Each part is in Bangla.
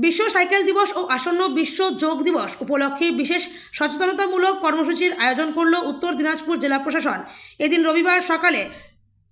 বিশ্ব সাইকেল দিবস ও আসন্ন বিশ্ব যোগ দিবস উপলক্ষে বিশেষ সচেতনতামূলক কর্মসূচির আয়োজন করল উত্তর দিনাজপুর জেলা প্রশাসন। এদিন রবিবার সকালে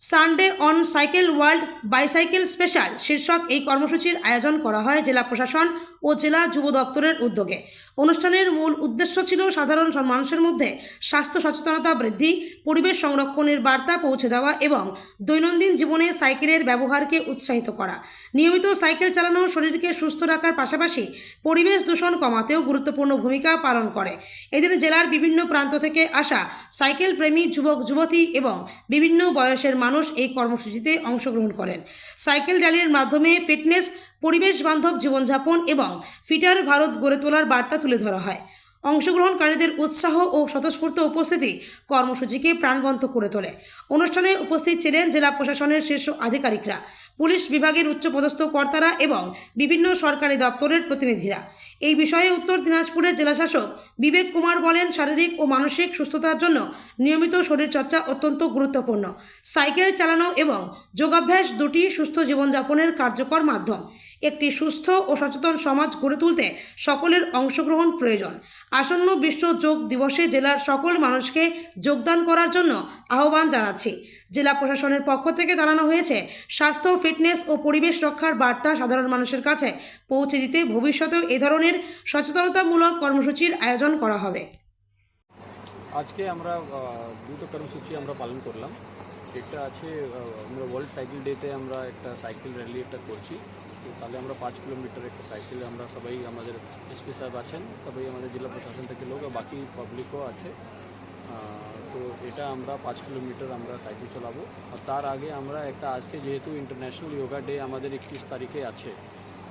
Sunday on cycle world bicycle special শীর্ষক এই কর্মসূচির আয়োজন করা হয় জেলা প্রশাসন ও জেলা যুব দপ্তরের উদ্যোগে। অনুষ্ঠানের মূল উদ্দেশ্য ছিল সাধারণ মানুষের মধ্যে স্বাস্থ্য সচেতনতা বৃদ্ধি, পরিবেশ সংরক্ষণের বার্তা পৌঁছে দেওয়া এবং দৈনন্দিন জীবনে সাইকেলের ব্যবহারকে উৎসাহিত করা। নিয়মিত সাইকেল চালানো শরীরকে সুস্থ রাখার পাশাপাশি পরিবেশ দূষণ কমাতেও গুরুত্বপূর্ণ ভূমিকা পালন করে। এদিন জেলার বিভিন্ন প্রান্ত থেকে আসা সাইকেল প্রেমী যুবক যুবতী এবং বিভিন্ন বয়সের মানুষ এই কর্মসূচিতে অংশগ্রহণ করেন। সাইকেল র্যালির মাধ্যমে ফিটনেস, পরিবেশ বান্ধব জীবনযাপন এবং ফিটার ভারত গড়ে তোলার বার্তা তুলে ধরা হয়। অংশগ্রহণকারীদের উৎসাহ ও স্বতঃস্ফূর্ত উপস্থিতি কর্মসূচিকে প্রাণবন্ত করে তোলে। অনুষ্ঠানে উপস্থিত ছিলেন জেলা প্রশাসনের শীর্ষ আধিকারিকরা, পুলিশ বিভাগের উচ্চপদস্থ কর্তারা এবং বিভিন্ন সরকারি দপ্তরের প্রতিনিধিরা। এই বিষয়ে উত্তর দিনাজপুরের জেলাশাসক বিবেক কুমার বলেন, শারীরিক ও মানসিক সুস্থতার জন্য নিয়মিত শরীরচর্চা অত্যন্ত গুরুত্বপূর্ণ। সাইকেল চালানো এবং যোগাভ্যাস দুটি সুস্থ জীবনযাপনের কার্যকর মাধ্যম। একটি সুস্থ ও সচেতন সমাজ গড়ে তুলতে সকলের অংশগ্রহণ প্রয়োজন। আসন্ন বিশ্ব যোগ দিবসে জেলার সকল মানুষকে যোগদান করার জন্য আহ্বান জানাচ্ছি। জেলা প্রশাসনের পক্ষ থেকে জানানো হয়েছে, স্বাস্থ্য, ফিটনেস ও পরিবেশ রক্ষার বার্তা সাধারণ মানুষের কাছে পৌঁছে দিতে ভবিষ্যতেও এ ধরনের সচেতনতামূলক কর্মসূচির আয়োজন করা হবে। আজকে আমরা দুটো কর্মসূচি আমরা পালন করলাম। একটা আছে আমরা ওয়ার্ল্ড সাইকেল ডেতে আমরা একটা সাইকেল র্যালি একটা করছি। তো তাহলে আমরা 5 কিলোমিটার একটা সাইকেল আমরা সবাই, আমাদের এসপি সাহেব আছেন, সবাই আমাদের জেলা প্রশাসন থেকে লোক, বাকি পাবলিকও আছে। তো এটা আমরা 5 কিলোমিটার আমরা সাইকেল চালাবো। আর তার আগে আমরা একটা, আজকে যেহেতু ইন্টারন্যাশনাল যোগা ডে আমাদের 21 তারিখে আছে,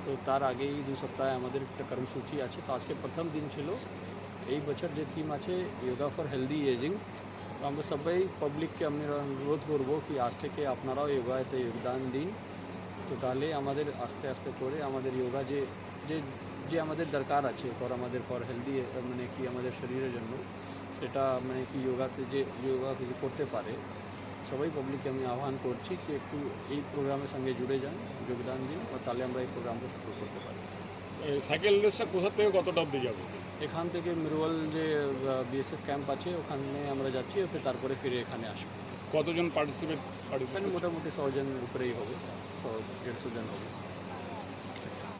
তো তার আগেই 2 সপ্তাহে আমাদের একটা কর্মসূচি আছে। তো আজকে প্রথম দিন ছিল। এই বছর যে থিম আছে যোগা ফর হেলদি এজিং, তো আমরা সবাই পাবলিককে আমি অনুরোধ করবো কি আজ থেকে আপনারাও যোগাতে যোগদান দিন। তো তাহলে আমাদের আস্তে আস্তে করে আমাদের যোগা যে যে যে আমাদের দরকার আছে আমাদের ফর হেলদি, মানে কি আমাদের শরীরের জন্য, সেটা মানে কি যোগাতে যে যোগা কিছু করতে পারে, সবাই পাবলিককে আমি আহ্বান করছি কি একটু এই প্রোগ্রামের সঙ্গে জুড়ে যান, যোগদান দিন, আর তাহলে আমরা এই প্রোগ্রামকে সফল করতে পারি। সাইকেল রেসটা কোথা থেকে কতটা অবধি যাবে? এখান থেকে মিরওয়াল যে বিএসএফ ক্যাম্প আছে ওখানে আমরা যাচ্ছি, তারপরে ফিরে এখানে আসবো। কতজন পার্টিসিপেট? এখানে মোটামুটি 100 জন উপরেই হবে, 100-150 জন হবে।